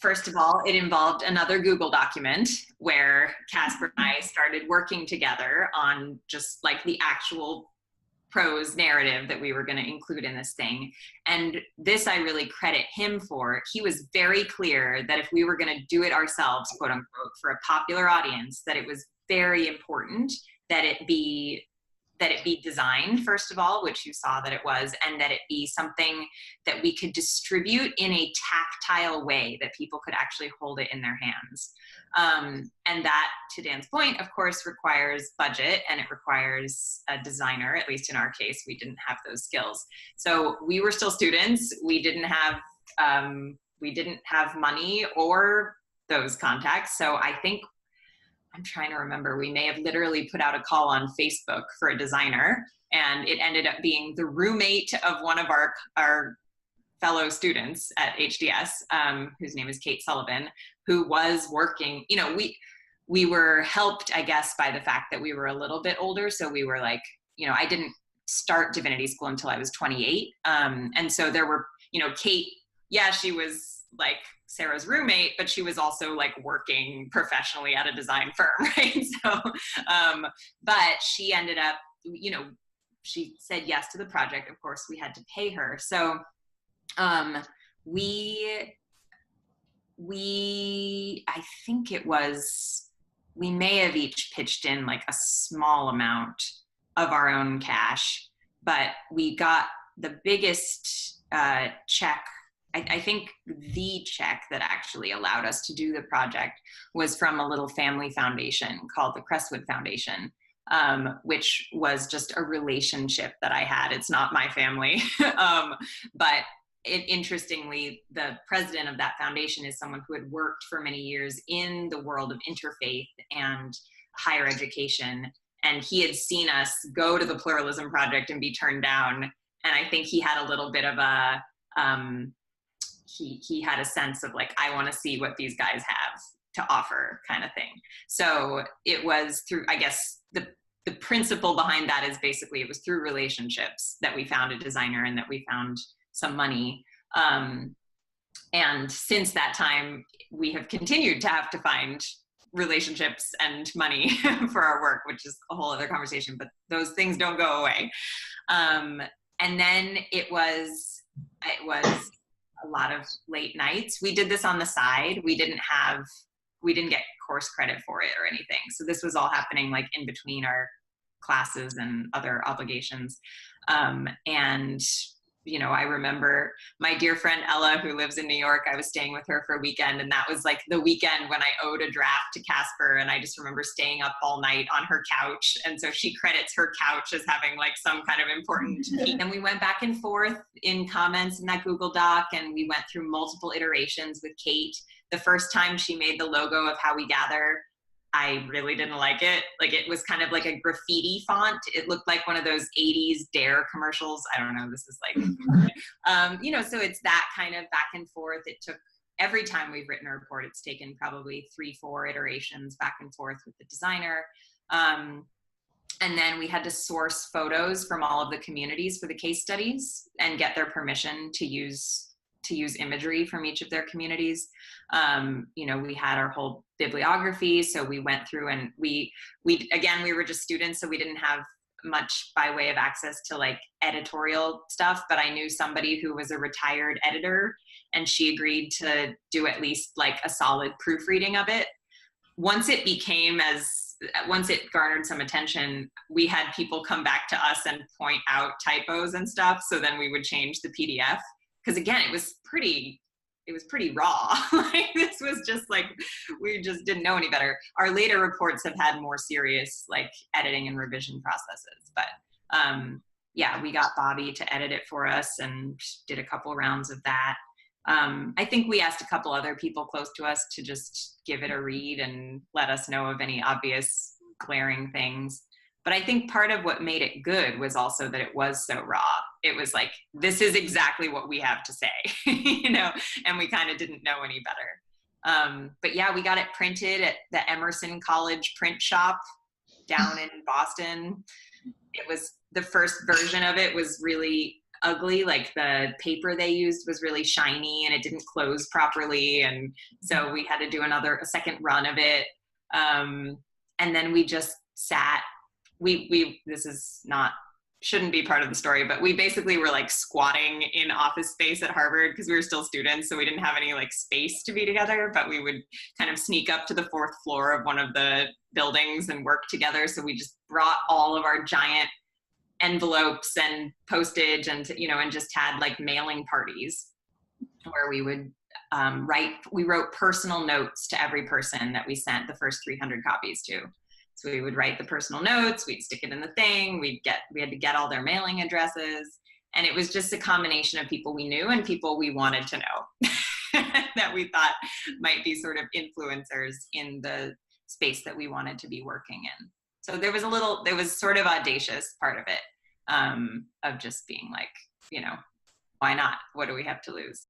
first of all, it involved another Google document where Casper and I started working together on just like the actual prose narrative that we were going to include in this thing. And this I really credit him for. He was very clear that if we were going to do it ourselves, quote unquote, for a popular audience, that it was very important that it be designed, first of all, which you saw that it was, and that it be something that we could distribute in a tactile way, that people could actually hold it in their hands. And that, to Dan's point, of course, requires budget, and it requires a designer. At least in our case, we didn't have those skills. So we were still students. We didn't have money or those contacts. So I think, I'm trying to remember, we may have literally put out a call on Facebook for a designer, and it ended up being the roommate of one of our fellow students at HDS, whose name is Kate Sullivan, who was working, you know, we were helped, I guess, by the fact that we were a little bit older. So we were like, you know, I didn't start divinity school until I was 28. And so there were, you know, Kate, yeah, she was like Sarah's roommate, but she was also like working professionally at a design firm, right? So, but she ended up, you know, she said yes to the project. Of course, we had to pay her. So I think it was, we may have each pitched in like a small amount of our own cash, but we got the biggest check. I think the check that actually allowed us to do the project was from a little family foundation called the Crestwood Foundation, which was just a relationship that I had. It's not my family, but interestingly, the president of that foundation is someone who had worked for many years in the world of interfaith and higher education. And he had seen us go to the Pluralism Project and be turned down. And I think he had a little bit of a, he had a sense of like, I want to see what these guys have to offer kind of thing. So it was through, I guess, the principle behind that is basically it was through relationships that we found a designer and that we found some money. And since that time, we have continued to have to find relationships and money for our work, which is a whole other conversation, but those things don't go away. And then it was a lot of late nights. We did this on the side. We didn't get course credit for it or anything. So this was all happening like in between our classes and other obligations. And you know, I remember my dear friend Ella, who lives in New York, I was staying with her for a weekend, and that was like the weekend when I owed a draft to Casper, and I just remember staying up all night on her couch, and so she credits her couch as having like some kind of important piece. And we went back and forth in comments in that Google Doc, and we went through multiple iterations with Kate. The first time she made the logo of How We Gather, I really didn't like it. Like, it was kind of like a graffiti font. It looked like one of those 80s Dare commercials. I don't know, this is like, you know, so it's that kind of back and forth. It took, every time we've written a report, it's taken probably 3-4 iterations back and forth with the designer. And then we had to source photos from all of the communities for the case studies and get their permission to use imagery from each of their communities. You know, we had our whole bibliography. So we went through and we were just students, so we didn't have much by way of access to like editorial stuff, but I knew somebody who was a retired editor, and she agreed to do at least like a solid proofreading of it. Once it garnered some attention, we had people come back to us and point out typos and stuff. So then we would change the PDF. Because again, it was pretty raw. Like, this was just like, we just didn't know any better. Our later reports have had more serious like editing and revision processes. But yeah, we got Bobby to edit it for us and did a couple rounds of that. I think we asked a couple other people close to us to just give it a read and let us know of any obvious glaring things. But I think part of what made it good was also that it was so raw. It was like, this is exactly what we have to say, you know, and we kind of didn't know any better. But yeah, we got it printed at the Emerson College print shop down in Boston. It was, the first version of it was really ugly. Like the paper they used was really shiny and it didn't close properly. And so we had to do a second run of it. And then we just sat, this is not, shouldn't be part of the story, but we basically were like squatting in office space at Harvard because we were still students. So we didn't have any like space to be together, but we would kind of sneak up to the fourth floor of one of the buildings and work together. So we just brought all of our giant envelopes and postage and, and just had like mailing parties where we would we wrote personal notes to every person that we sent the first 300 copies to. So we would write the personal notes, we'd stick it in the thing, we had to get all their mailing addresses. And it was just a combination of people we knew and people we wanted to know that we thought might be sort of influencers in the space that we wanted to be working in. So there was sort of audacious part of it, of just being like, why not? What do we have to lose?